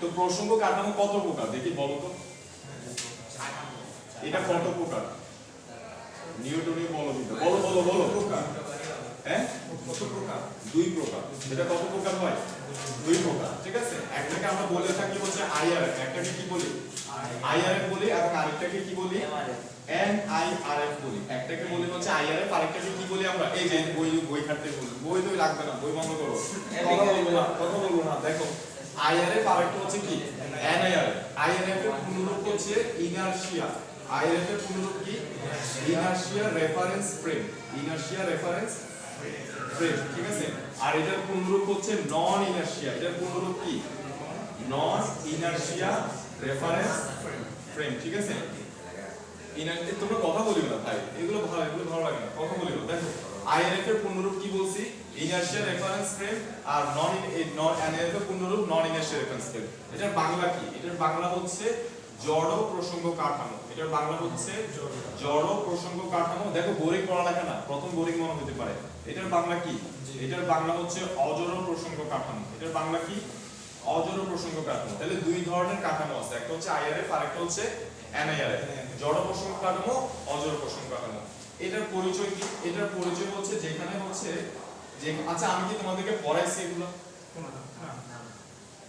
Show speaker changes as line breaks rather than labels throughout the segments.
তো প্রসঙ্গ কাঠামো কত প্রকার দেখি বলো তো। এটা কত প্রকার? নিউটনীয় বলবিদ্যা বলো বলো বলো। হ্যাঁ, কত প্রকার? দুই প্রকার। এটা কত প্রকার হয়? দুই প্রকার। ঠিক আছে, একটাকে আমরা বলে থাকি হচ্ছে আইআরএফ, একটাকে কি বলি? আইআরএফ বলি, এবং আরেকটাকে কি বলি? এনআইআরএফ বলি। একটাকে বলি হচ্ছে আইআরএফ, আরেকটাকে কি বলি আমরা? এই যে বই খাটতে বলি, বই তো লাগবে না, বই বন্ধ করো, কথা বলবো না। দেখো আইআরএফ আরেকটা হচ্ছে কি? এনআইআরএফ। আইআরএফ এর পূর্ণরূপ হচ্ছে ইনারশিয়া। আইআরএফ এর পূর্ণরূপ কি? Inertia reference frame. Inertia reference frame, ঠিক আছে। আর এটার পূর্ণরূপ হচ্ছে নন ইনারশিয়া। এটার পূর্ণরূপ কি? নন ইনারশিয়া রেফারেন্স ফ্রেম, ঠিক আছে। তোমরা কথা বলিও না ভাই, এগুলো ভালো লাগে না, কথা বলিও। দেখো আইআরএফ এর পূর্ণরূপ কি বলছি? Inertia reference frame. আর নন এনআইআরএফ এর পূর্ণরূপ নন ইনারশিয়া রেফারেন্স ফ্রেম। এটার বাংলা কি? এটার বাংলা হচ্ছে জড় প্রসঙ্গ কাঠামো। এটার বাংলা হচ্ছে জড় প্রসঙ্গ কাঠামো। দেখো বোরিং পড়ালেখা না, প্রথম বোরিং মনে হতে পারে। এটার বাংলা কি? এটার বাংলা হচ্ছে অজড় প্রসঙ্গ কাঠামো। এটার বাংলা কি? অজড় প্রসঙ্গ কাঠামো। তাহলে দুই ধরনের কাঠামো আছে, একটা হচ্ছে আইআরএফ আর একটা হচ্ছে এনআইআরএফ। জড় প্রসঙ্গ কাঠামো, অজড় প্রসঙ্গ কাঠামো। এটার পরিচয় কি? এটার পরিচয় হচ্ছে যেখানে হচ্ছে যে, আচ্ছা আমি কি তোমাদেরকে পড়াইছি এগুলো? না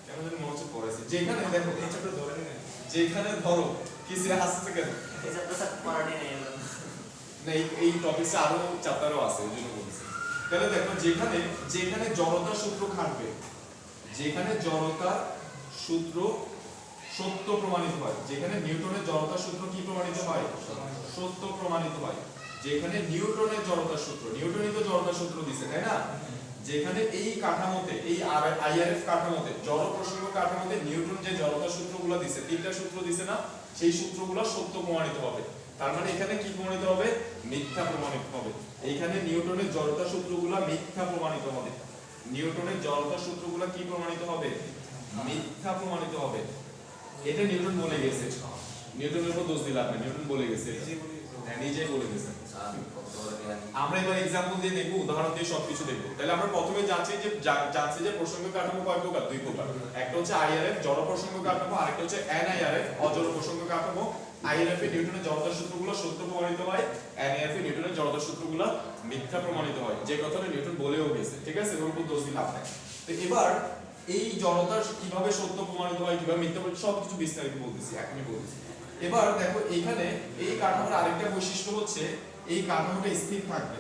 কেন জানি মনে হচ্ছে পড়াইছি। যেখানে দেখো এই চ্যাপ্টার ধরে নি, যেখানে ধরো কিছু হাসছে কেন?
এই চ্যাপ্টার স্যার পড়ানি নেই
না, এই টপিকসে আরো চ্যাপ্টারও আছে, ওই জন্য বলছি। তাহলে দেখো যেখানে যেখানে জড়তার সূত্র খাটবে, যেখানে জড়তার সূত্র সত্য প্রমাণিত হয়, যেখানে নিউটনের জড়তার সূত্র কি প্রমাণিত হয়? সত্য প্রমাণিত হয়। যেখানে নিউটনের জড়তার সূত্র, নিউটনই তো জড়তার সূত্র দিছে, তাই না? যেখানে এই কাঠামোতে, এই আইআরএফ কাঠামোতে, জড় প্রসঙ্গ কাঠামোতে নিউটন যে জড়তার সূত্রগুলো দিছে, তিনটা সূত্র দিছে না, সেই সূত্রগুলো সত্য প্রমাণিত হবে। তার মানে এখানে কি প্রমাণিত হবে? মিথ্যা প্রমাণিত হবে। এইখানে নিউটনের জড়তার সূত্রগুলো মিথ্যা প্রমাণিত হবে। নিউটনের জড়তার সূত্রগুলো কি প্রমাণিত হবে? মিথ্যা প্রমাণিত হবে। এটা নিউটন বলে গেছে, নিউটনের উপর দোষ দিলাম না, নিউটন বলে গেছে, নিজেই বলে গেছে। আমরা এবার एग्जांपल দিয়ে দেখব, উদাহরণ দিয়ে সবকিছু দেখব। তাহলে আমরা প্রথমে জানছি যে প্রসঙ্গ কাঠামো কয় প্রকার? দুই প্রকার। একটা হচ্ছে আইআরএফ জড় প্রসঙ্গ কাঠামো, আরেকটা হচ্ছে এনআইআরএফ অজড় প্রসঙ্গ কাঠামো। আইআরএফ এ নিউটনের জড়তার সূত্রগুলো সত্য প্রমাণিত হয়, এনআইআরএফ এ নিউটনের জড়তার সূত্রগুলো মিথ্যা প্রমাণিত হয়। যে কথাটা নিউটন বলেও গেছে, ঠিক আছে, ওর উপর দোষ দিলাম না। তো এবার এই জড়তা কিভাবে সত্য প্রমাণিত হয়, কিভাবে মিথ্যা প্রমাণিত, সবকিছু বিস্তারিত বলতেছি, এখনই বলতেছি। এবার দেখো এখানে এই কাঠামোর আরেকটা বৈশিষ্ট্য হচ্ছে এই কাঠামোটা স্থির থাকবে।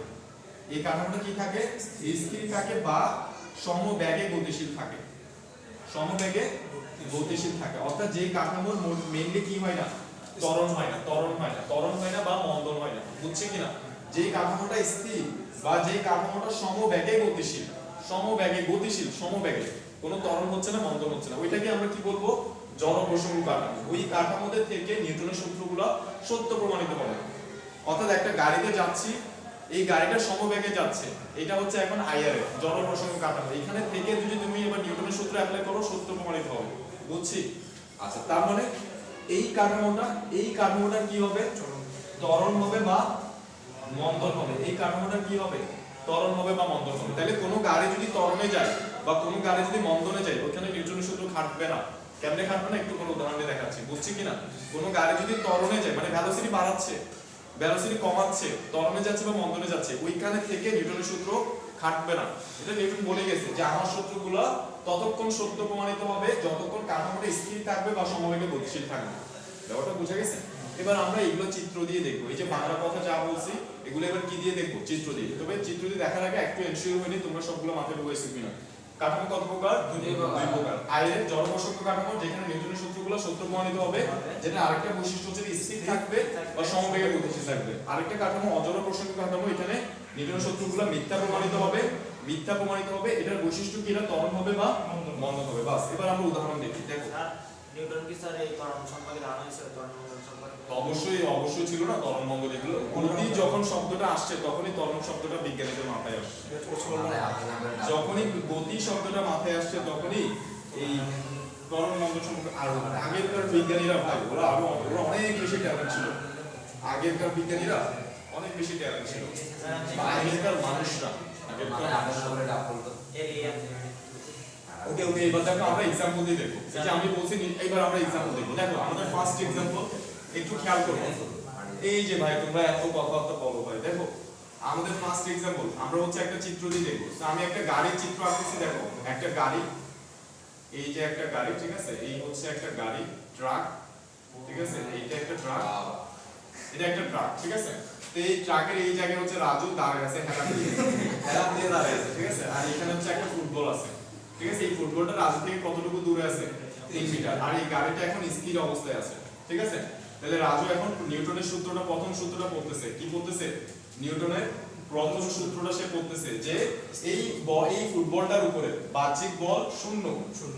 এই কাঠামোটা কি থাকে? স্থির থাকে বা সমবেগে গতিশীল থাকে। সমবেগে গতিশীল থাকে, অর্থাৎ যে কাঠামোর মেইনলি কি হয় না? ত্বরণ হয় না, ত্বরণ হয় না, ত্বরণ হয় না বা মন্দন হয় না। বুঝছে কিনা? যে কাঠামোটা স্থির বা যে কাঠামোটা সমবেগে গতিশীল, সমবেগে গতিশীল, সমবেগে, কোনো ত্বরণ হচ্ছে না, মন্দন হচ্ছে না, ওইটাকে আমরা কি বলবো? জড় প্রসঙ্গ কাঠামো। ওই কাঠামোতে থেকে নিউটনের সূত্রগুলো সত্য প্রমাণিত হবে। অর্থাৎ একটা গাড়িতে যাচ্ছি, এই গাড়িটা সমবেগে যাচ্ছে, এটা হচ্ছে এখন আইআরএফ জড় প্রসঙ্গ কাঠামো। এখানে থেকে যদি তুমি এবার নিউটনের সূত্র অ্যাপ্লাই করো, সত্য প্রমাণিত হবে। বুঝছি? আচ্ছা, তার মানে এই কাঠামোটা কি হবে? ত্বরণ হবে বা মন্দন হবে। এই কাঠামোটা কি হবে? ত্বরণ হবে বা মন্দন হবে। তাহলে কোনো গাড়ি যদি ত্বরণে যায় বা কোনো গাড়ি যদি মন্দনে যায়, ওখানে নিউটনের সূত্র খাটবে না। কেমনে খাটবে না? একটু কোনো উদাহরণ দিয়ে দেখাচ্ছি, বুঝছি কিনা? কোনো গাড়ি যদি ত্বরণে যায়, মানে ভেলোসিটি বাড়াচ্ছে, ভেলোসিটি কমাচ্ছে, ত্বরণে যাচ্ছে বা মন্দনে যাচ্ছে, ওইখানে থেকে নিউটনের সূত্র খাটবে না। এটা নিউটন বলে গেছে যে আমার সূত্রগুলো ততক্ষণ সত্য প্রমাণিত হবে যতক্ষণ কাঠামোটা স্থির থাকবে বা সমবেগে গতিশীল থাকবে। ব্যাপারটা বুঝা গেছে? এবার আমরা এগুলো চিত্র দিয়ে দেখবো। এই যে বাংলা কথা যা বলছি, এগুলো এবার কি দিয়ে দেখবো? চিত্র দিয়ে। তবে চিত্র দিয়ে দেখার আগে একটু এনশিওর হয়নি তোমরা সবগুলো মাথায় ঢুকাইছো কিনা। কাঠামো কত প্রকার? দুই প্রকার। আইআরএফ জড় প্রসঙ্গ কাঠামো, যেখানে নিউটনের সূত্রগুলো সত্য প্রমাণিত হবে, যেটা আরেকটা বৈশিষ্ট্য হচ্ছে স্থির থাকবে বা সমবেগে গতিশীল থাকবে। আরেকটা কাঠামো অজড় প্রসঙ্গ কাঠামো, এখানে নিউটনের সূত্রগুলো মিথ্যা প্রমাণিত হবে, মিথ্যা প্রমাণিত হবে। এটার বৈশিষ্ট্য কি? এটা ত্বরণ হবে বা মন্দন হবে। বাস, এবার আমরা উদাহরণ দেখি। দেখো
নিউটন কি স্যার এই ত্বরণ সম্পর্কে ধারণা ছিল? ত্বরণ মন্দন সম্পর্কে
অবশ্যই ছিল না ত্বরণ মন্দন এগুলো। গতি যখন শব্দটা আসছে তখনই ত্বরণ শব্দটা বিজ্ঞানীদের মাথায় আসছে। যখনই গতি শব্দটা মাথায় আসছে তখনই এই ত্বরণ মন্দন সম্পর্কে। আর আগেরকার বিজ্ঞানীরা ভাই, ওরা অনেক বেশি ট্যালেন্ট ছিল। আগেরকার বিজ্ঞানীরা অনেক বেশি ট্যালেন্ট ছিল, আগেরকার মানুষরা, আগেরকার ওকে ওকে, এবার দেখো আমরা एग्जांपल দিয়ে দেখব। এই যে আমি বলছি এবার আমরা एग्जांपल দেখব। দেখো আমাদের ফার্স্ট एग्जांपल একটু খেয়াল করো। এই যে ভাই তোমরা এত কথাবার্তা বলো ভাই, দেখো আমাদের ফার্স্ট एग्जांपल আমরা হচ্ছে একটা চিত্র দিয়ে দেখব। তো আমি একটা গাড়ির চিত্র আঁকতেছি, দেখো একটা গাড়ি, এই যে একটা গাড়ি, ঠিক আছে, এই হচ্ছে একটা গাড়ি, ট্রাক, ঠিক আছে, এইটা একটা ট্রাক, এটা একটা ট্রাক, ঠিক আছে। তো এই ট্রাকের এই জায়গায় হচ্ছে রাজু দাঁড়ায় আছে, হেলান দিয়ে দাঁড়ায় আছে, ঠিক আছে। আর এখানে হচ্ছে একটা ফুটবল আছে, ঠিক আছে। এই ফুটবলটা রাজু থেকে কতটুকু দূরে আছে? 3 মিটার। আর এই গাড়িটা এখন স্থির অবস্থায় আছে, ঠিক আছে। তাহলে রাজু এখন নিউটনের সূত্রটা, প্রথম সূত্রটা পড়তেছে। কি পড়তেছে? নিউটনের প্রথম সূত্রটা সে পড়তেছে যে এই ফুটবলটার উপরে বাহ্যিক বল 0,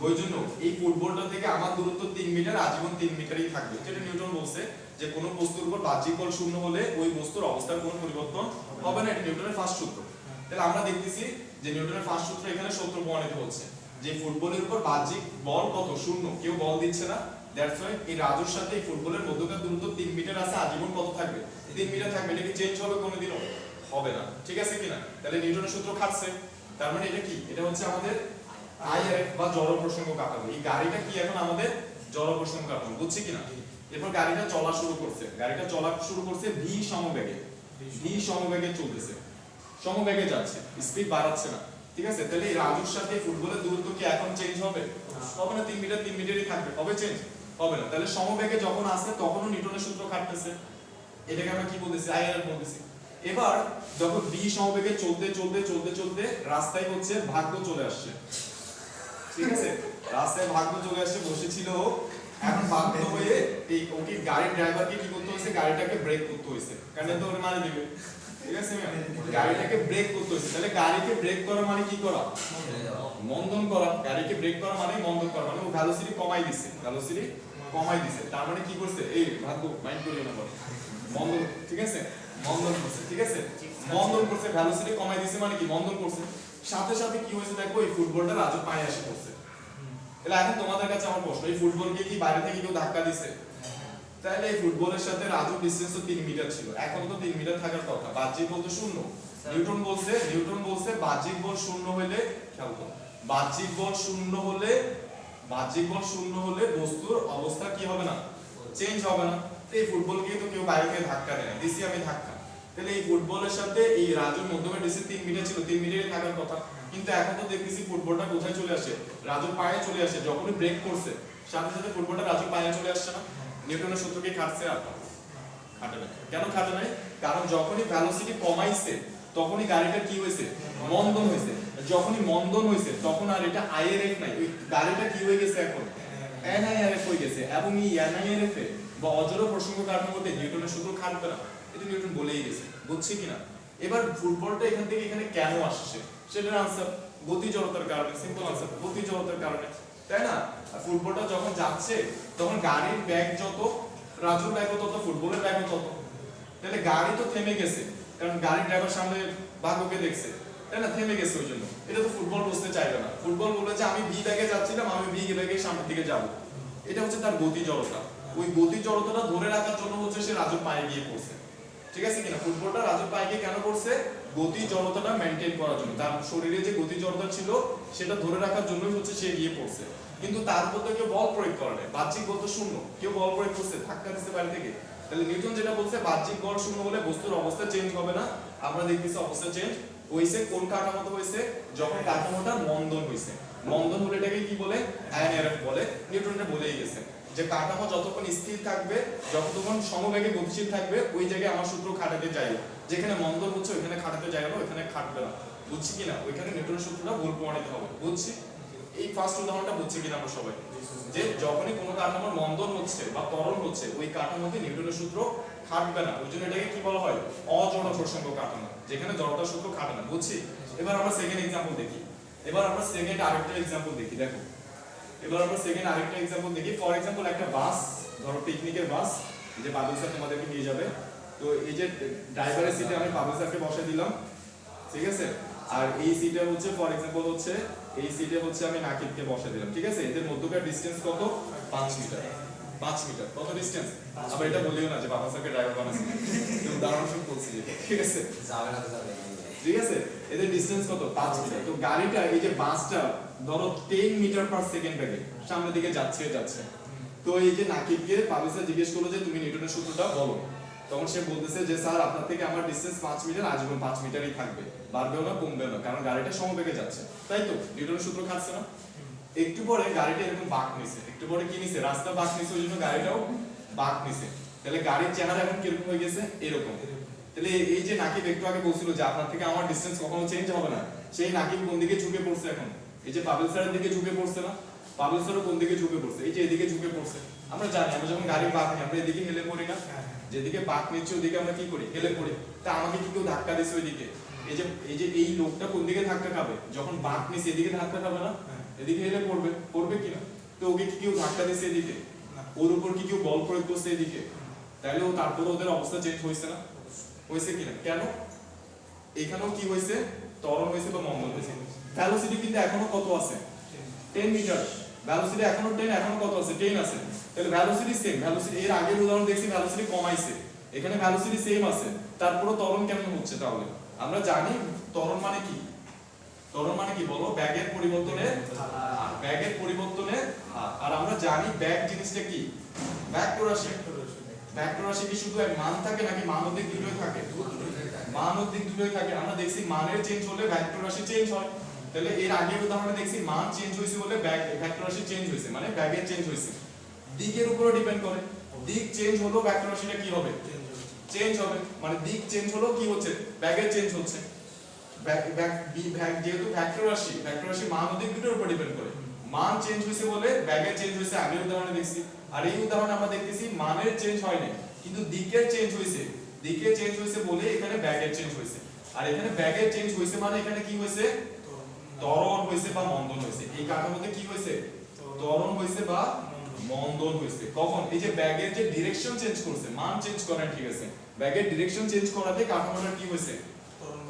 ওই জন্য এই ফুটবলটা থেকে আমার দূরত্ব 3 মিটার, আজীবন 3 মিটারই থাকবে। যেটা নিউটন বলছে যে কোনো বস্তুর উপর বাহ্যিক বল 0 হলে ওই বস্তুর অবস্থার কোনো পরিবর্তন হবে না। এটা নিউটনের ফার্স্ট সূত্র। তাহলে আমরা দেখতেছি যে নিউটনের ফার্স্ট সূত্র এখানে সত্য প্রমাণিত হচ্ছে যে ফুটবলের উপর বাহ্যিক বল কত? 0, কেউ বল দিচ্ছে না। দ্যাটস ওয়াই এই রাজুর সাথে এই ফুটবলের মধ্যকার দূরত্ব 3 মিটার আছে, আজীবন কত থাকবে? 3 মিটার থাকবে। এটা কি চেঞ্জ হবে কোনোদিনও? হবে না, ঠিক আছে কিনা? তাহলে নিউটনের সূত্র খাটছে। তার মানে এটা কি? এটা হচ্ছে আমাদের আইআরএফ বা জড় প্রসঙ্গ কাঠামো। এই গাড়িটা কি এখন আমাদের জড় প্রসঙ্গ কাঠামো, বুঝছি কিনা? এরপর গাড়িটা চলা শুরু করছে, গাড়িটা চলা শুরু করছে ভি সমবেগে, ভি সমবেগে চলতেছে, সমবেগে যাচ্ছে, স্পিড বাড়াচ্ছে না, ঠিক আছে। তাহলে এই রাজুর সাথে ফুটবলের দূরত্ব কি এখন চেঞ্জ হবে? হবে না। 3 মিটার 3 মিটারই থাকবে। হবে চেঞ্জ? হবে না। তাহলে সমবেগে যখন আসে তখনও নিউটনের সূত্র খাটতেছে। এটাকে আমরা কি বলতেছি? আইআরএফ বলতেছি। এবার যখন বি সমবেগে চলতে চলতে চলতে চলতে রাস্তায় হচ্ছে ভাগ্য চলে আসছে, ঠিক আছে। রাস্তায় ভাগ্য চলে আসছে, বসেছিল এখন বাধ্য হয়ে এই ওকে গাড়ির ড্রাইভারকে কি করতে হয়েছে? গাড়িটাকে ব্রেক করতে হয়েছে, কারণ তো ওরে মারি দিবে, ঠিক আছে। গাড়িটাকে ব্রেক করতে হয়েছে। তাহলে গাড়িকে ব্রেক করা মানে কি করা? মন্দন করা। গাড়িকে ব্রেক করা মানে মন্দন করা, মানে ও ভেলোসিটি কমাই দিছে, ভেলোসিটি কমাই দিছে। তার মানে কি করছে? এই ভাগ্য মাইন্ড করিও না বলে মন্দন, ঠিক আছে, মন্দন করছে, ঠিক আছে। মন্দন করছে, ভেলোসিটি কমাই দিছে মানে কি? মন্দন করছে। সাথে সাথে কি হয়েছে দেখো, এই ফুটবলটা রাজু পায়ে এসে পড়ছে। তাহলে এখন তোমাদের কাছে আমার প্রশ্ন, এই ফুটবলকে কি বাইরে থেকে কেউ ধাক্কা দিছে? তাহলে এই ফুটবলের সাথে রাজুর ডিসটেন্স তো 3 মিটার ছিল, এখন তো 3 মিটার থাকার কথা। বাহ্যিক বল তো 0। নিউটন বলছে বাহ্যিক বল 0 হলে, খেয়াল করো, বাহ্যিক বল 0 হলে, বাহ্যিক বল 0 হলে বস্তুর অবস্থা কি হবে না? চেঞ্জ হবে না। তো এই ফুটবলকে তো কেউ বাইরে থেকে ধাক্কা দেয় না, দিছি আমি ধাক্কা। তাহলে এই ফুটবলের সাথে এই রাজুর মধ্যমের ডিসটেন্স 3 মিটার ছিল, 3 মিটারই থাকার কথা। কিন্তু এখন তো দেখতেছি ফুটবলটা কোথায় চলে আসে? রাজুর পায়ে চলে আসে। যখনই ব্রেক করছে সাথে সাথে ফুটবলটা রাজুর পায়ে চলে আসছে না? নিউটনের সূত্রকে খাটছে? আর খাটে না। কেন খাটে নাই? কারণ যখনই ভেলোসিটি কমাইছে তখনই গাড়িটা কি হয়েছে? মন্দন হয়েছে। যখনই মন্দন হয়েছে তখন আর এটা আইআরএফ নাই, ওই গাড়িটা কি হয়ে গেছে? এখন এনআইআরএফ হয়ে গেছে। এবং এই এনআইআরএফ এ বা অজড় প্রসঙ্গ কাঠামোতে নিউটনের সূত্র খাটবে না, এটা নিউটন বলেই গেছে, বুঝছি কিনা? এবার ফুটবলটা এখান থেকে এখানে কেন আসছে সেটার আনসার গতি জড়তার কারণে। সিম্পল আনসার, গতি জড়তার কারণে, তাই না? আর ফুটবলটা যখন যাচ্ছে তখন গাড়ির ব্যাগ যত, রাজুর ব্যাগও তত, ফুটবলের ব্যাগও তত। তাহলে গাড়ি তো থেমে গেছে, কারণ গাড়ির ড্রাইভার সামনে ভাগ্যকে দেখছে, তাই না? থেমে গেছে। ওই জন্য এটা তো ফুটবল বুঝতে চাইবে না। ফুটবল বলে যে আমি ভি ব্যাগে যাচ্ছিলাম, আমি ভি ব্যাগে সামনের দিকে যাব। এটা হচ্ছে তার গতি জড়তা। ওই গতি জড়তাটা ধরে রাখার জন্য হচ্ছে সে রাজুর পায়ে গিয়ে পড়ছে, ঠিক আছে কিনা? ফুটবলটা রাজুর পায়ে গিয়ে কেন পড়ছে? গতি জড়তাটা মেইনটেইন করার জন্য। তার শরীরে যে গতি জড়তা ছিল সেটা ধরে রাখার জন্যই হচ্ছে সে গিয়ে পড়ছে। কিন্তু তার উপর তো কেউ বল প্রয়োগ করে না, বাহ্যিক বল তো 0, কেউ বল প্রয়োগ করছে? ধাক্কা দিচ্ছে বাইরে থেকে। তাহলে নিউটন যেটা বলছে বাহ্যিক বল 0 হলে বস্তুর অবস্থা চেঞ্জ হবে না। আমরা দেখতেছি অবস্থা চেঞ্জ হইছে। কোন কাঠামোতে হইছে? যখন কাঠামোটা মন্দন হইছে। মন্দন হলে এটাকে কি বলে? আইআরএফ বলে। নিউটনটা বলেই গেছে যে কাঠামো যতক্ষণ স্থির থাকবে, যতক্ষণ সমবেগে গতিশীল থাকবে, ওই জায়গায় আমার সূত্র খাটাতে যাইবে। যেখানে মন্দন হচ্ছে ওইখানে খাটাতে যাইবে না, ওইখানে খাটবে না, বুঝছি কিনা? ওইখানে নিউটনের সূত্রটা ভুল প্রমাণিত হবে, বুঝছি? এই ফার্স্ট উদাহরণটা বুঝছি কিনা আমরা সবাই? যে যখনই কোনো কাঠামোর মন্দন হচ্ছে বা ত্বরণ হচ্ছে ওই কাঠামোতে নিউটনের সূত্র খাটবে না। ওই জন্য এটাকে কি বলা হয়? অজড় প্রসঙ্গ কাঠামো, যেখানে জড়তার সূত্র খাটে না, বুঝছি? এবার আমরা সেকেন্ড एग्जांपल দেখি। এবার আমরা সেকেন্ড আরেকটা एग्जांपल দেখি। দেখো এবার আমরা সেকেন্ড আরেকটা एग्जांपल দেখি। ফর एग्जांपल একটা বাস, ধরো পিকনিকের বাস, যে বাদল স্যার তোমাদেরকে নিয়ে যাবে। তো এই যে ড্রাইভারের সিটে আমি বাদল স্যারকে বসে দিলাম, ঠিক আছে। আর এই সিটে হচ্ছে ফর एग्जांपल হচ্ছে এই সিটে হচ্ছে আমি নাকিবকে বসে দিলাম, ঠিক আছে। এদের মধ্যকার ডিসটেন্স কত? 5 মিটার। 5 মিটার কত ডিসটেন্স? আবার এটা বলিও না যে বাবা স্যারকে ড্রাইভার বানাচ্ছি, তুমি উদাহরণস্বরূপ বলছি, ঠিক আছে, যাবে না তো যাবে, ঠিক আছে। এদের ডিসটেন্স কত? 5 মিটার। তো গাড়িটা এই যে বাসটা ধরো 10 মিটার পার সেকেন্ড বেগে সামনের দিকে যাচ্ছে। তো এই যে নাকিবকে পাবেল স্যার জিজ্ঞেস করলো যে তুমি নিউটনের সূত্রটা বলো, তখন সে বলতেছে যে স্যার আপনার থেকে আমার ডিসটেন্স 5 মিটার, আজীবন 5 মিটারই থাকবে, বাড়বেও না কমবেও না, কারণ গাড়িটা সমবেগে যাচ্ছে, তাই তো নিউটনের সূত্র খাটছে না। একটু পরে গাড়িটা এরকম বাঁক নিছে, একটু পরে কি নিছে, রাস্তা বাঁক নিছে, ওই জন্য গাড়িটাও বাঁক নিছে। তাহলে গাড়ির চেহারা এখন কিরকম হয়ে গেছে, এরকম। তাহলে এই যে নাকিব একটু আগে বলছিল যে আপনার থেকে আমার ডিসটেন্স কখনো চেঞ্জ হবে না, সেই নাকিব কোন দিকে ঝুঁকে পড়ছে এখন, এই যে পাবেল স্যারের দিকে ঝুঁকে পড়ছে না, পাবেল স্যারও কোন দিকে ঝুঁকে পড়ছে, এই যে এদিকে ঝুঁকে পড়ছে। আমরা জানি আমরা যখন গাড়ি বাঁক নিই আমরা এদিকে হেলে পড়ি না, যেদিকে বাঁক নিচ্ছে ওদিকে আমরা কি করি, হেলে পড়ি। তা আমাকে কি কেউ ধাক্কা দিছে ওইদিকে, এই লোকটা কোন দিকে ধাক্কা খাবে, যখন বাঁক নিছে এদিকে ধাক্কা খাবে না, এদিকে হেলে পড়বে কিনা। তো ওকে কি কেউ ধাক্কা দিছে এদিকে, ওর উপর কি কেউ বল প্রয়োগ করছে এদিকে, তাইলে ও তারপরে ওদের অবস্থা চেঞ্জ হয়েছে না, হয়েছে কিনা। কেন, এখানেও কি হয়েছে, ত্বরণ হয়েছে বা মন্দন হয়েছে। ভেলোসিটি কিন্তু এখনো কত আছে, 10 মিটার, ভেলোসিটি এখনো 10, এখনো কত আছে, 10 আছে। তাহলে ভেলোসিটি সেম, ভেলোসিটি এর আগের উদাহরণ দেখছি ভেলোসিটি কমাইছে, এখানে ভেলোসিটি সেম আছে, তারপরে ত্বরণ কেমন হচ্ছে। তাহলে আমরা জানি ত্বরণ মানে কি, ত্বরণ মানে কি বলো, ব্যাগের পরিবর্তনের হার, ব্যাগের পরিবর্তনের হার। আর আমরা জানি ব্যাগ জিনিসটা কি, ভেক্টর রাশি। ভেক্টর রাশি কি শুধু এক মান থাকে নাকি মান ও দিক দুটোই থাকে, মান ও দিক দুটোই থাকে। আমরা দেখছি মানের চেঞ্জ হলে ভেক্টর রাশি চেঞ্জ হয়। তাহলে এর আগের উদাহরণে দেখছি মান চেঞ্জ হইছে বলে ভেক্টর রাশি চেঞ্জ হইছে, মানে ব্যাগের চেঞ্জ হইছে। দিকের উপর ডিপেন্ড করে, দিক চেঞ্জ হলো ভেক্টর রাশিটা কি হবে, চেঞ্জ হবে। মানে দিক চেঞ্জ হলো কি হচ্ছে, ব্যাগের চেঞ্জ হচ্ছে। যেহেতু ভেক্টর রাশি মান ও দিক দুটোর উপর ডিপেন্ড করে, মান চেঞ্জ হইছে বলে ব্যাগের চেঞ্জ হইছে, আগের উদাহরণে দেখছি। আর এই উদাহরণে আমরা দেখতেছি মানের চেঞ্জ হয় না, কিন্তু দিকের চেঞ্জ হইছে, দিকের চেঞ্জ হইছে বলে এখানে ব্যাগের চেঞ্জ হইছে। আর এখানে ব্যাগের চেঞ্জ হইছে মানে এখানে কি হইছে, ত্বরণ হইছে বা মন্দন হইছে। এই কাঠামোতে কি হইছে, ত্বরণ হইছে বা মন্দন হইছে। কখন, এই যে ব্যাগের যে ডিরেকশন চেঞ্জ করছে, মান চেঞ্জ করেন, ঠিক আছে, ব্যাগের ডিরেকশন চেঞ্জ করাতে কাঠামোটা কি হইছে,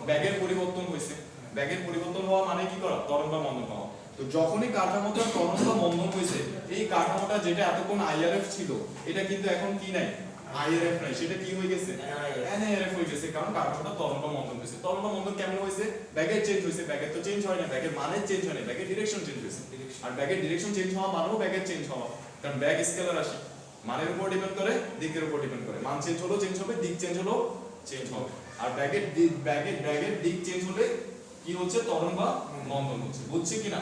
ব্যাগের পরিবর্তন হইছে। ব্যাগের পরিবর্তন হওয়া মানে কি করা, ত্বরণ বা মন্দন হওয়া। তো যখনই কাঠামোটা ত্বরণ বা মন্দন হইছে, এই কাঠামোটা যেটা এতক্ষণ আইআরএফ ছিল এটা কিন্তু এখন কি নাই, আইআরএফ নাই, সেটা কি হয়ে গেছে, এনআইআরএফ হয়ে গেছে, কারণ কাঠামোটা ত্বরণ বা মন্দন হইছে। ত্বরণ বা মন্দন কেমন হইছে, ব্যাগের চেঞ্জ হইছে, ব্যাগের তো চেঞ্জ হয় না, ব্যাগের মানের চেঞ্জ হয় না, ব্যাগের ডিরেকশন চেঞ্জ হইছে। আর ব্যাগের ডিরেকশন চেঞ্জ হওয়া মানেও ব্যাগের চেঞ্জ হওয়া, কারণ ব্যাগ স্কেলার রাশি, মানের উপর ডিপেন্ড করে, দিকের উপর ডিপেন্ড করে। মান চেঞ্জ হলো চেঞ্জ হবে, দিক চেঞ্জ হলো চেঞ্জ হবে। আর ব্যাগের দিক চেঞ্জ হলে কি হচ্ছে, ত্বরণ বা মন্দন হচ্ছে। বুঝছি কিনা,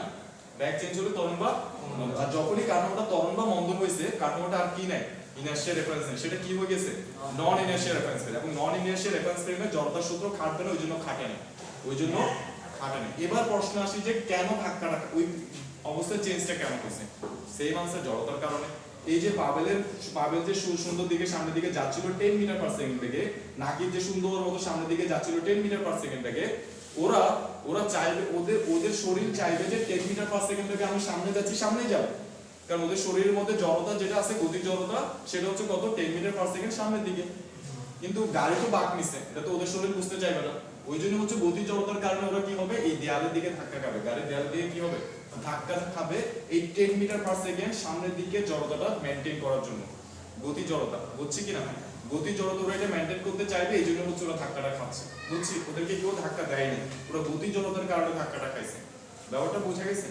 ব্যাগ চেঞ্জ হলে ত্বরণ বা মন্দন। আর যখনই কাঠামোটা ত্বরণ বা মন্দন হইছে, কাঠামোটা আর কি নাই, ইনার্শিয়াল রেফারেন্স নেই, সেটা কি হয়ে গেছে, নন ইনার্শিয়াল রেফারেন্স ফ্রেম। এবং নন ইনার্শিয়াল রেফারেন্স ফ্রেমে জড়তার সূত্র খাটবে না, ওই জন্য খাটে না, ওই জন্য খাটে না। এবার প্রশ্ন আসি যে কেন ধাক্কাটা, ওই অবস্থার চেঞ্জটা কেন হয়েছে। সেম আনসার, জড়তার কারণে। এই যে পাবেল যে সুন্দর দিকে সামনের দিকে যাচ্ছিল 10 মিটার পার সেকেন্ড বেগে, নাকিব যে সুন্দর মতো সামনের দিকে যাচ্ছিল 10 মিটার পার সেকেন্ড বেগে, ওরা চাইবে, ওদের শরীর চাইবে যে 10 মিটার পার সেকেন্ড বেগে আমি সামনে যাচ্ছি, সামনেই যাব, কারণ ওদের শরীরের মধ্যে জড়তা যেটা আছে, গতিক জড়তা, সেটা হচ্ছে কত, 10 মিটার পার সেকেন্ড সামনের দিকে। কিন্তু গাড়ি তো বাঁক নিছে, এটা তো ওদের শরীর বুঝতে চাইবে না, ওই জন্য হচ্ছে গতি জড়তার কারণে ওরা কি হবে, এই দেয়ালের দিকে ধাক্কা খাবে, গাড়ির দেয়ালের দিকে কি হবে, ধাক্কা খাবে, এই 10 মিটার পার সেকেন্ড সামনের দিকে জড়তাটা মেইনটেইন করার জন্য। গতি জড়তা, বুঝছি কিনা, গতি জড়তা ওরা এটা মেইনটেইন করতে চাইবে, এই জন্য হচ্ছে ওরা ধাক্কাটা খাচ্ছে। বুঝছি, ওদেরকে কেউ ধাক্কা দেয়নি, ওরা গতি জড়তার কারণে ধাক্কাটা খাইছে। ব্যাপারটা বোঝা গেছে।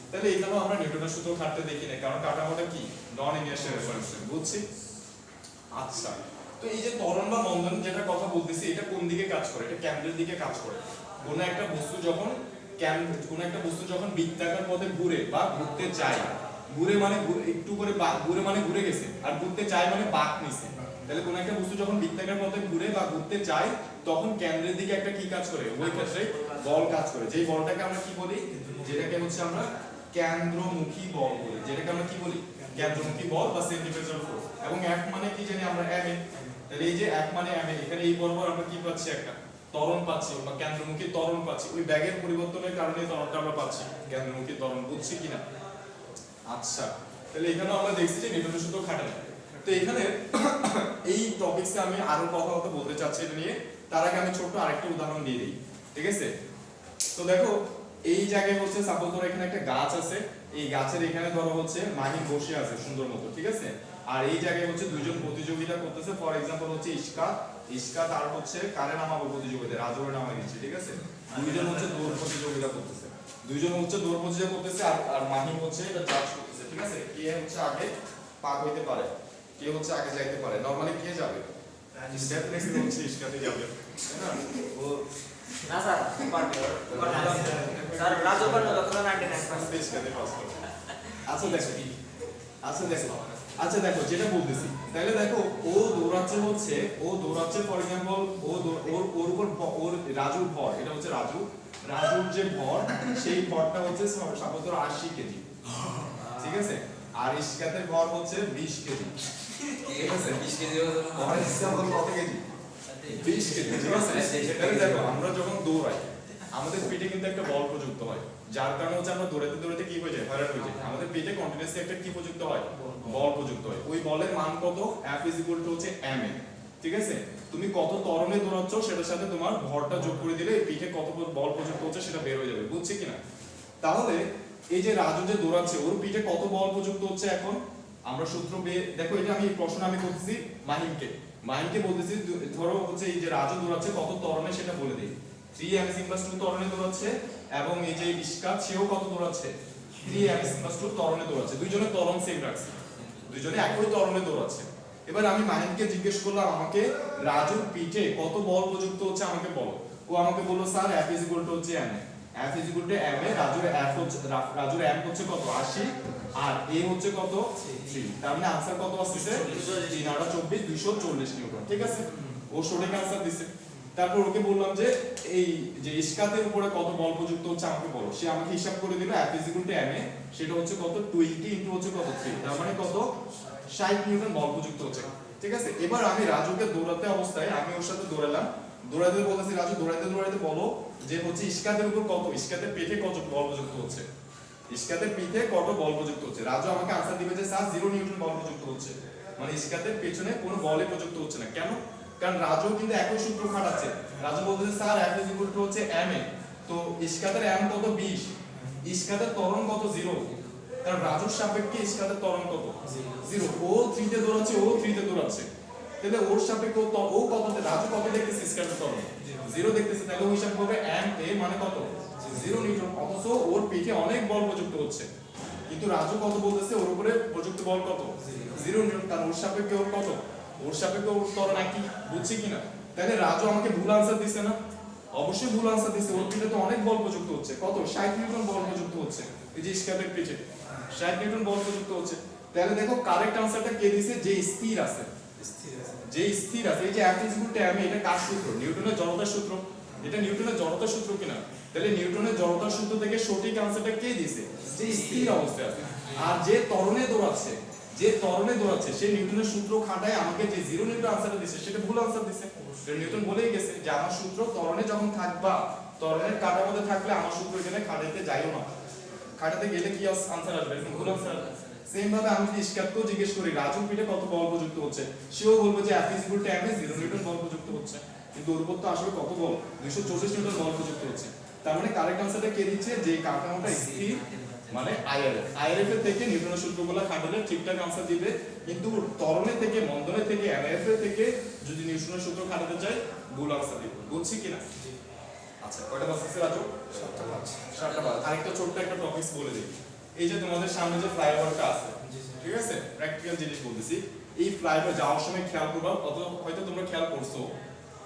তাহলে এখানেও আমরা নিউটনের সূত্র খাটতে দেখি না, কারণ কাঠামোটা কি, নন ইনার্শিয়াল রেফারেন্স ফ্রেম। বুঝছি। আচ্ছা, তো এই যে ত্বরণ বা মন্দন যেটা কথা বলতেছি, এটা কোন দিকে কাজ করে, এটা কেন্দ্রের দিকে কাজ করে। কোন একটা বস্তু যখন বৃত্তাকার পথে ঘুরে বা ঘুরতে চায়, ঘুরে মানে একটু করে ঘুরে মানে ঘুরে গেছে, আর ঘুরতে চায় মানে বাঁক নিছে। তাহলে কোন একটা বস্তু যখন বৃত্তাকার পথে ঘুরে বা ঘুরতে চায়, তখন কেন্দ্রের দিকে একটা কি কাজ করে, ওই ক্ষেত্রে বল কাজ করে। যেই বলটাকে আমরা কি বলি, যেটাকে হচ্ছে আমরা কেন্দ্রমুখী বল বলি, যেটাকে আমরা কি বলি, কেন্দ্রমুখী বল বা সেন্ট্রিফিউগাল ফোর্স। এবং F মানে কি জানি আমরা, ma। তাহলে এই যে F মানে ma, এখানে এই বরাবর আমরা কি পাচ্ছি, একটা ত্বরণ পাচ্ছি বা কেন্দ্রমুখী ত্বরণ পাচ্ছি। ওই ব্যাগের পরিবর্তনের কারণে ত্বরণটা আমরা পাচ্ছি, কেন্দ্রমুখী ত্বরণ। বুঝছি কিনা। আচ্ছা, তাহলে এখানে আমরা দেখছি যে নিউটনের সূত্র খাটে না। তো এখানে এই টপিকসে আমি আরো কথা বলতে চাচ্ছি এটা নিয়ে, তার আগে আমি ছোট্ট আরেকটা উদাহরণ দিয়ে দিই, ঠিক আছে। তো দেখো, এই জায়গায় হচ্ছে সাপোজ ধরো এখানে একটা গাছ আছে, এই গাছের এখানে ধরো হচ্ছে মাহিন বসে আছে সুন্দর মতো, ঠিক আছে। আর এই জায়গায় হচ্ছে দুইজন প্রতিযোগিতা করতেছে, ফর এক্সাম্পল হচ্ছে ইস্কাত আর হচ্ছে কারে নামাবো প্রতিযোগিতা, রাজুরে নামাই দিচ্ছে, ঠিক আছে। দুইজন হচ্ছে দৌড় প্রতিযোগিতা করতেছে। দুইজন হচ্ছে দৌড় প্রতিযোগিতা করতেছে আর আর মাহিম হচ্ছে এটা জাজ করতেছে, ঠিক আছে? কে হচ্ছে আগে পার হইতে পারে, কে হচ্ছে আগে যাইতে পারে। নরমালি কে যাবে? ডেফিনেটলি হচ্ছে ইশকাতে যাবে, তাই না? ও
না স্যার পারবে স্যার রাজু পারবে তখন 99%
ইশকাতে পাস করে। আচ্ছা দেখো, আচ্ছা দেখো যেটা বলতেছি, তাহলে দেখো ও দৌড়াচ্ছে হচ্ছে, ফর এক্সাম্পল ওর উপর ওর রাজুর ভর, এটা হচ্ছে রাজুর যে ভর, সেই ভরটা হচ্ছে সাপোজ 80 কেজি, ঠিক আছে? আর ইশকাতের ভর হচ্ছে 20 কেজি, ঠিক আছে?
20 কেজি
ভর এক্সাম্পল কত কেজি? 20 কেজি, ঠিক আছে? তাহলে দেখো আমরা যখন দৌড়াই আমাদের পেটে কিন্তু একটা বল প্রযুক্ত হয়, যার কারণে হচ্ছে আমরা দৌড়াতে দৌড়াতে কি হয়ে যায়, হয়রান হয়ে যায়। আমাদের পেটে কন্টিনিউয়াসলি একটা কি প্রযুক্ত হয়, বল প্রযুক্ত হয়। ওই বলের মান কত? F = হচ্ছে ma, ঠিক আছে? তুমি কত ত্বরণে দৌড়াচ্ছ সেটার সাথে তোমার ভরটা যোগ করে দিলে পিঠে কত বল প্রযুক্ত হচ্ছে সেটা বের হয়ে যাবে, বুঝছি কিনা? তাহলে এই যে রাজু যে দৌড়াচ্ছে ওর পিঠে কত বল প্রযুক্ত হচ্ছে, এখন আমরা সূত্র দেখো, এটা আমি প্রশ্ন আমি করতেছি মাহিমকে বলতেছি, ধরো হচ্ছে এই যে রাজু দৌড়াচ্ছে কত ত্বরণে সেটা বলে দিই। 3m/2 ত্বরণে দৌড়াচ্ছে, এবং এই যে ইশকাত সেও কত দৌড়াচ্ছে, 3m/2 ত্বরণে দৌড়াচ্ছে। দুইজনের ত্বরণ সেম রাখছি, দুইজনে একই ত্বরণে দৌড়াচ্ছে। এবার আমি মাহিমকে জিজ্ঞেস করলাম আমাকে রাজুর পিঠে কত বল প্রযুক্ত হচ্ছে আমাকে বলো। ও আমাকে বললো স্যার F = হচ্ছে ma, F = ma, রাজুর m হচ্ছে কত 80 আর a হচ্ছে কত 3, তার মানে आंसर কত আসছে 3 আর 24 240 নিউটন, ঠিক আছে? ও সঠিক आंसर দিছে। তারপর ওকে বললাম যে এই যে ইশকাতের উপরে কত বল প্রযুক্ত হচ্ছে আমাকে বলো। সে আমাকে হিসাব করে দিল F = ma, সেটা হচ্ছে কত 20 ইনটু হচ্ছে কত 3, তার মানে কত 60 নিউটন বল প্রযুক্ত হচ্ছে, ঠিক আছে? এবার আমি রাজুকে দৌড়াতে অবস্থায় আমি ওর সাথে দৌড়ালাম, দৌড়াতে বলতেছি রাজু দৌড়াতে বলো যে হচ্ছে ইশকাতের উপর কত, ইশকাতের পিঠে কত বল প্রযুক্ত হচ্ছে, ইশকাতের পিঠে কত বল প্রযুক্ত হচ্ছে। রাজু আমাকে आंसर দিবে যে স্যার 0 নিউটন বল প্রযুক্ত হচ্ছে, মানে ইশকাতের পেছনে কোনো বলই প্রযুক্ত হচ্ছে না। কেন? কারণ রাজু কিন্তু একই সূত্র খাটাচ্ছে। রাজু বলতেছে স্যার F = হচ্ছে ma, তো ইশকাতের m কত 20, ইশকাতের ত্বরণ কত 0, কারণ রাজুর সাপেক্ষে ইশকাতের ত্বরণ কত 0, ও 3 তে দৌড়াচ্ছে, তাহলে ওর সাপেক্ষে ও কততে, রাজু কত দেখতেছে ইশকাতের ত্বরণ 0 দেখতেছে, তাহলে ও হিসাব করবে ma মানে কত 0 নিউটন। অথচ ওর পিঠে অনেক বল প্রযুক্ত হচ্ছে, কিন্তু রাজু কত বলতেছে ওর উপরে প্রযুক্ত বল কত 0 নিউটন, কারণ ওর সাপেক্ষে ওর কত, ওর সাপেক্ষে ওর ত্বরণ একই, বুঝছি কিনা? তাহলে রাজু আমাকে ভুল आंसर দিছে না? অবশ্যই ভুল आंसर দিছে। ওর পিঠে তো অনেক বল প্রযুক্ত হচ্ছে, কত 60 নিউটন বল প্রযুক্ত হচ্ছে, এই যে ইশকাতের পিঠে 60 নিউটন বল প্রযুক্ত হচ্ছে। তাহলে দেখো কারেক্ট आंसरটা কে দিছে, যে স্থির আছে, এই যে F = ma, এটা কার সূত্র, নিউটনের জড়তার সূত্র। এটা নিউটনের জড়তার সূত্র কিনা? তাহলে নিউটনের জড়তার সূত্র থেকে সঠিক आंसरটা কে দিছে, যে স্থির অবস্থায় আছে। আর যে ত্বরণে দৌড়াচ্ছে সে নিউটনের সূত্র খাটায় আমাকে যে 0 নিউটন आंसरটা দিছে সেটা ভুল आंसर দিছে। নিউটন বলেই গেছে যে আমার সূত্র ত্বরণে যখন থাকবা, ত্বরণের কাটার মধ্যে থাকলে আমার সূত্র এখানে খাটাইতে যাইও না, খাটাতে গেলে কি आंसर আসবে, ভুল आंसर আসবে। সেম ভাবে আমি যদি ইশকাতকেও জিজ্ঞেস করি রাজুর পিঠে কত বল প্রযুক্ত হচ্ছে, সেও বলবে যে F = ma, 0 নিউটন বল প্রযুক্ত হচ্ছে, কিন্তু ওর উপর তো আসলে কত বল 240 নিউটন বল প্রযুক্ত হচ্ছে। তার মানে কারেক্ট आंसरটা কে দিচ্ছে, যে কাঠামোটা স্থির, মানে IRF এর থেকে নিউটনের সূত্রগুলো খাটালে ঠিকঠাক आंसर দিবে, কিন্তু ত্বরণে থেকে, মন্দনে থেকে, MF এর থেকে যদি নিউটনের সূত্র খাটাতে চাই ভুল आंसर দিবে, বুঝছি কিনা? আচ্ছা কয়টা বাস আছে রাজু? 7টা বাস। আরেকটা ছোট্ট একটা টপিকস বলে দিই। এই যে তোমাদের সামনে যে ফ্লাইওভারটা আছে, ঠিক আছে, প্র্যাকটিক্যাল জিনিস বলতেছি। এই ফ্লাইওভার যাওয়ার সময় খেয়াল করবা, হয়তো তোমরা খেয়াল করছো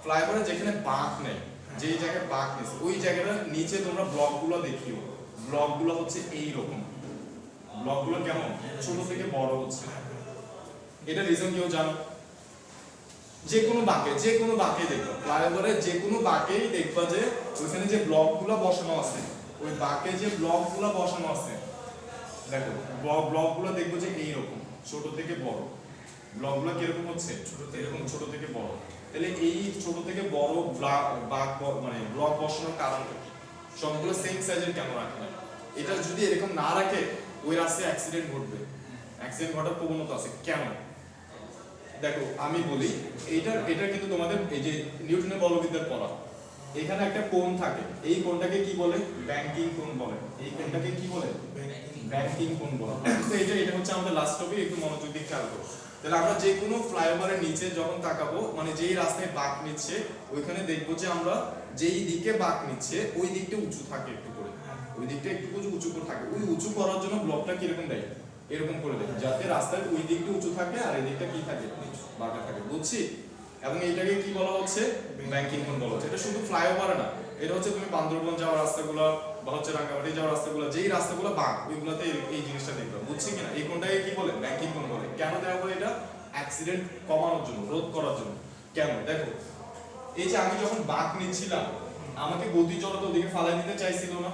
ফ্লাইওভারে যেখানে বাঁক নেই, যেই জায়গায় বাঁক নেই ওই জায়গাটার নিচে তোমরা ব্লকগুলো দেখিও, ব্লকগুলো হচ্ছে এই রকম, ব্লকগুলো কেমন ছোট থেকে বড় হচ্ছে। এটা রিজন কেউ জানো? যে কোনো বাঁকে দেখবা, ফ্লাইওভারে যে কোনো বাঁকেই দেখবা যে ওইখানে যে ব্লকগুলো বসানো আছে, ওই বাঁকে যে ব্লকগুলো বসানো আছে, দেখো ব্লকগুলো দেখবো যে এইরকম ছোট থেকে বড়। ব্লকগুলো কিরকম হচ্ছে, এরকম ছোট থেকে বড়। তাহলে এই ছোট থেকে বড় মানে ব্লক বসানোর কারণ কি? সবগুলো সেম সাইজের কেন রাখে না? এটা যদি এরকম না রাখে ওই রাস্তায় অ্যাক্সিডেন্ট ঘটবে, অ্যাক্সিডেন্ট ঘটার প্রবণতা আছে। কেন? দেখো আমি বলি, এটা কিন্তু তোমাদের এই যে নিউটনের বলবিদ্যার পড়া, এখানে একটা কোণ থাকে, এই কোণটাকে কি বলে, ব্যাংকিং কোণ বলে। এই কোণটাকে কি বলে, ব্যাংকিং কোণ বলে। তো এটা হচ্ছে আমাদের লাস্ট টপিক, একটু মনোযোগ দিয়ে খেয়াল করো। তাহলে আমরা যে কোনো ফ্লাইওভারের নিচে যখন তাকাবো, মানে যেই রাস্তায় বাঁক নিচ্ছে ওইখানে দেখবো যে আমরা যেই দিকে বাঁক নিচ্ছে ওই দিকটা উঁচু থাকে একটু করে, ওই দিকটা একটু উঁচু করে থাকে, ওই উঁচু করার জন্য ব্লকটা কিরকম দেয়, এরকম করে দেয়, যাতে রাস্তার ওই দিকটা উঁচু থাকে আর এই দিকটা কি থাকে, বাঁকা থাকে, বুঝছি? এবং এইটাকে কি বলা হচ্ছে, ব্যাংকিং কোণ বলা হচ্ছে। এটা শুধু ফ্লাইওভার না, এটা হচ্ছে তুমি বান্দরবন যাওয়ার রাস্তাগুলো বা হচ্ছে রাঙ্গামাটি যাওয়ার রাস্তাগুলো, যেই রাস্তাগুলো বাঁক ওইগুলোতে এই জিনিসটা দেখবে, বুঝছি কিনা? এই কোণটাকে কি বলে, ব্যাংকিং কোণ বলে। কেন দেওয়া বলে? এটা অ্যাক্সিডেন্ট কমানোর জন্য, রোধ করার জন্য। কেন? দেখো, এই যে আমি যখন বাঁক নিচ্ছিলাম, আমাকে গতি জড়তা ওদিকে ফালাই দিতে চাইছিল না,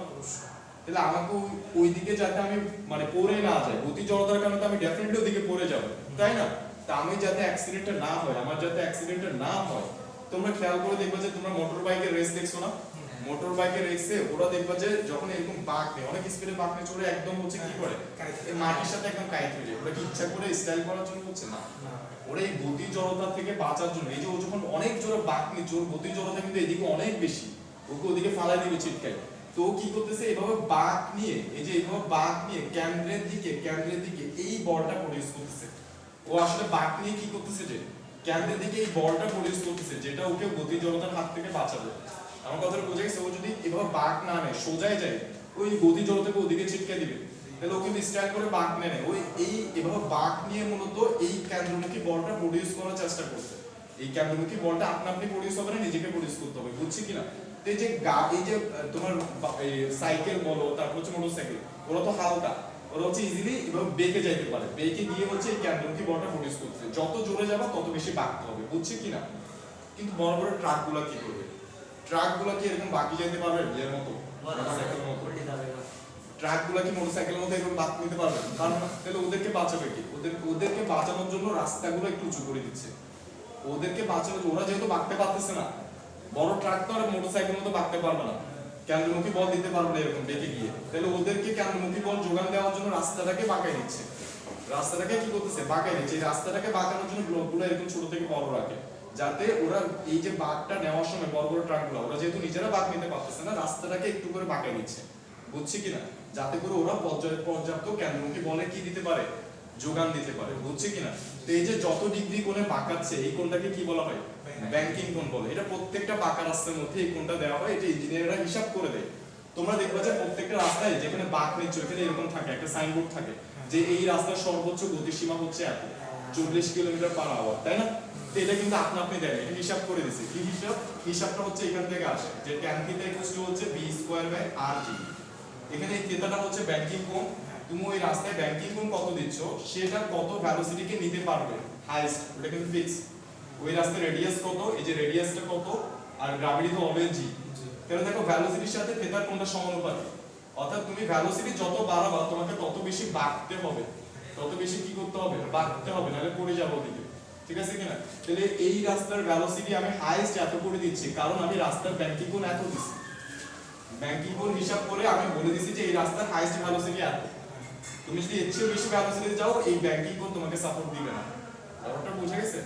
তাহলে আমাকে ওই দিকে যাতে আমি মানে পড়ে না যাই, গতি জড়তার কারণে তো আমি ডেফিনেটলি ওদিকে পড়ে যাব, তাই না? তা আমি যাতে অ্যাক্সিডেন্টটা না হয়, আমার যাতে অ্যাক্সিডেন্টটা না হয়, তোমরা খেয়াল করে দেখবে যে তোমরা মোটর বাইকের রেস দেখছো না, মোটর বাইকের রেসে ওরা দেখবে যে যখন এরকম বাঁক নেই, অনেক স্পিডে বাঁক নিয়ে চড়ে একদম হচ্ছে কি করে, এই মাটির সাথে একদম কাইট হয়ে যায়। ওরা কি ইচ্ছা করে স্টাইল করার জন্য হচ্ছে না, ওরা এই গতি জড়তা থেকে বাঁচার জন্য। এই যে ও যখন অনেক জোরে বাঁক নিচ্ছে, ওর গতি জড়তা কিন্তু এদিকে অনেক বেশি, ওকে ওদিকে ফালাই দিবে ছিটকায়। তো ও কি করতেছে, এভাবে বাঁক নিয়ে, এই যে এইভাবে বাঁক নিয়ে কেন্দ্রের দিকে এই বলটা প্রডিউস করতেছে। ও আসলে বাঁক নিয়ে কি করতেছে, যে কেন্দ্রের দিকে এই বলটা প্রডিউস করতেছে, যেটা ওকে গতি জড়তার হাত থেকে বাঁচাবে। আমার কথাটা বোঝা গেছে? ও যদি এভাবে বাঁক না নেয়, সোজাই যায়, ওই গতি জড়তাকে ওদিকে ছিটকে দিবে, তাহলে ও কিন্তু স্টাইল করে বাঁক নেয় না, ওই এভাবে বাঁক নিয়ে মূলত এই কেন্দ্রমুখী বলটা প্রডিউস করার চেষ্টা করছে। এই কেন্দ্রমুখী বলটা আপনি প্রডিউস হবে না, নিজেকে প্রডিউস করতে হবে, বুঝছি কিনা? তো এই যে এই যে তোমার সাইকেল বলো, তারপর হচ্ছে মোটরসাইকেল, ওরা তো হালকা, ওরা হচ্ছে ইজিলি এভাবে বেঁকে যাইতে পারে, বেঁকে গিয়ে হচ্ছে এই কেন্দ্রমুখী বলটা প্রডিউস করছে। যত জোরে যাবা তত বেশি বাঁকতে হবে, বুঝছি কিনা? কিন্তু বড় বড় ট্রাকগুলো কি করবে? ট্রাকগুলো কি এরকম বাঁকি যেতে পারবে এর মতো, মোটরসাইকেলের মতো? ট্রাকগুলো কি মোটরসাইকেলের মতো এরকম বাঁক নিতে পারবে? কারণ তাহলে ওদেরকে বাঁচাবে কি? ওদেরকে বাঁচানোর জন্য রাস্তাগুলো একটু উঁচু করে দিচ্ছে। ওদেরকে বাঁচানোর, ওরা যেহেতু বাঁকতে পারতেছে না, বড় ট্রাক তো আর মোটরসাইকেলের মতো বাঁকতে পারবে না, কেন্দ্রমুখী বল দিতে পারবে না এরকম বেঁকে গিয়ে, তাহলে ওদেরকে কেন্দ্রমুখী বল যোগান দেওয়ার জন্য রাস্তাটাকে বাঁকাই দিচ্ছে। রাস্তাটাকে কি করতেছে, বাঁকাই দিচ্ছে। এই রাস্তাটাকে বাঁকানোর জন্য ব্লকগুলো এরকম ছোট থেকে বড় রাখে, যাতে ওরা এই যে বাঁকটা নেওয়ার সময় বড় বড় ট্রাকগুলো, ওরা যেহেতু নিজেরা বাঁক নিতে পারতেছে না, রাস্তাটাকে একটু করে বাঁকাই দিচ্ছে, বুঝছি কিনা? যাতে করে ওরা পর্যাপ্ত কেন্দ্রমুখী বলে কি দিতে পারে, যোগান দিতে পারে, বুঝছি কিনা? তো এই যে যত ডিগ্রি কোণে বাঁকাচ্ছে, এই কোণটাকে কি বলা হয়, ব্যাংকিং কোণ বলে। এটা প্রত্যেকটা বাঁকা রাস্তার মধ্যে এই কোণটা দেওয়া হয়, এটা ইঞ্জিনিয়াররা হিসাব করে দেয়। তোমরা দেখবে যে প্রত্যেকটা রাস্তায় যেখানে বাঁক নিচ্ছে ওখানে এরকম থাকে, একটা সাইনবোর্ড থাকে যে এই রাস্তার সর্বোচ্চ গতিসীমা হচ্ছে এত, 40 কিলোমিটার/আওয়ার, তাই না? তো এটা কিন্তু আপনি দেন, এটা হিসাব করে দিছে। কি হিসাব? হিসাবটা হচ্ছে এখান থেকে আসে যে tan θ হচ্ছে b²/rt। এখানে এই থিটাটা হচ্ছে ব্যাংকিং কোণ। তুমি ওই রাস্তায় ব্যাংকিং কোণ কত দিচ্ছ, সেটা কত ভেলোসিটিকে নিতে পারবে হাইস্ট, ওটা কিন্তু ফিক্স। ওই রাস্তার রেডিয়াস কত, এই যে রেডিয়াসটা কত, আর গ্র্যাভিটি তো অলওয়েজ জি। তাহলে দেখো ভেলোসিটির সাথে থিটার কোণটা সমানুপাতিক, অর্থাৎ তুমি ভেলোসিটি যত বাড়াবা তোমাকে তত বেশি বাঁকতে হবে, তত বেশি কি করতে হবে, বাঁকতে হবে, নাহলে পড়ে যাবো ওদিকে, ঠিক আছে কিনা? তাহলে এই রাস্তার ভেলোসিটি আমি হাইস্ট এত করে দিচ্ছি, কারণ আমি রাস্তার ব্যাংকিং কোণ এত দিচ্ছি। ব্যাংকিং কোণ হিসাব করে আমি বলে দিচ্ছি যে এই রাস্তার হাইস্ট ভেলোসিটি এত। তুমি যদি এর চেয়ে বেশি ভেলোসিটিতে যাও, এই ব্যাংকিং কোণ তোমাকে সাপোর্ট দিবে না। ব্যাপারটা বুঝা গেছে?